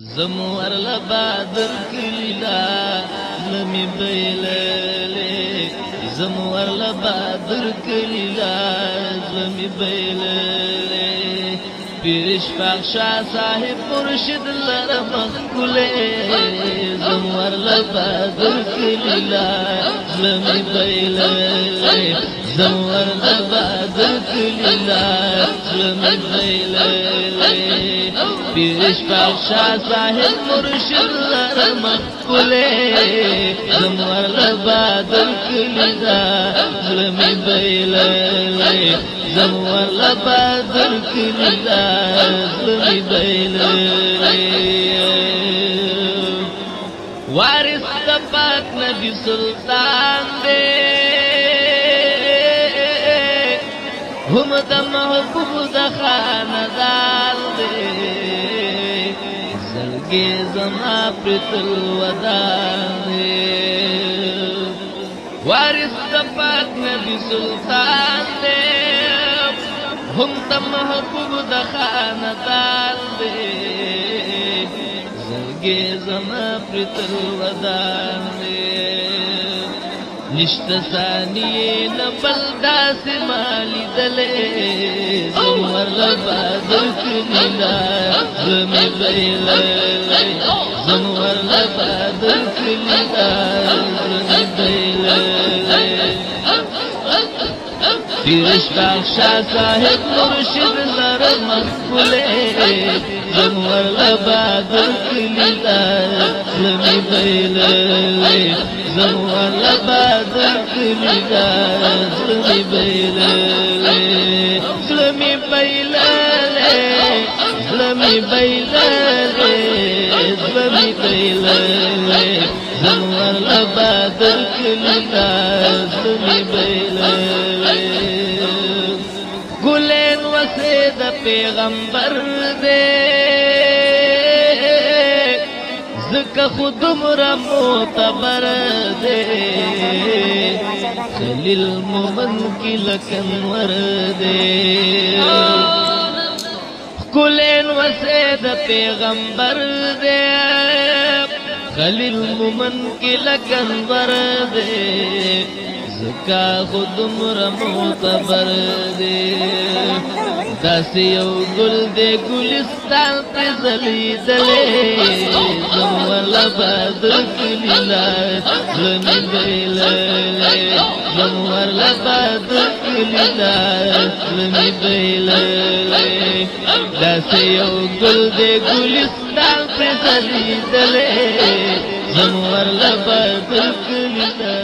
زمور لبادر کلیلا لمی بیللے زمور لبادر کلیلا لمی بیللے پیرش پاکشا صاحب مرشد لرمخ کلے زمور لبادر کلیلا لمی بیللے زمور لبادر کلیلا لمی بیللے پیرش پاکشا صاحب مرشد لرمخ کلے زمور لبادر کلیلا لمی بیللے زمور لبادر کلیلا لمی بیللے وارث دا پاک نبی سلطان دے هم دا محبوب دا خاندان دے زلگی زما پرتل ودان دے وارث دا پاک نبی سلطان دے هم دا محبوب دا خاندان دے زلگی زما پرتل ودان دے نشت ثانیے نبل داس مالی دلے زمور لبادر کلیلا زمی بیللے زمور لبادر کلیلا زمی بیللے پیرش پاکشا صاحب مرشد لرمخ کلے زمور لبادر کلیلا زمی بیللے زمور لبادر کلیلا زمی بیللے زمی بیللے زمی بیللے زمی بیللے زمور لبادر کلیلا زمی بیللے گلین وسید پیغمبر دے زکا خود مرا معتبر دے خلیل مومن کی لکنور دے گلین وسید پیغمبر دے خلیل مومن کی لکنور دے زکا خود مرا معتبر دے داسی یو گل دے گلستان پہ زلی دلے زمور لبادر کلیلا زمی بیللے زمور لبادر کلیلا زمی بیللے داسی یو گل دے گلستان پہ زلی دلے زمور لبادر کلیلا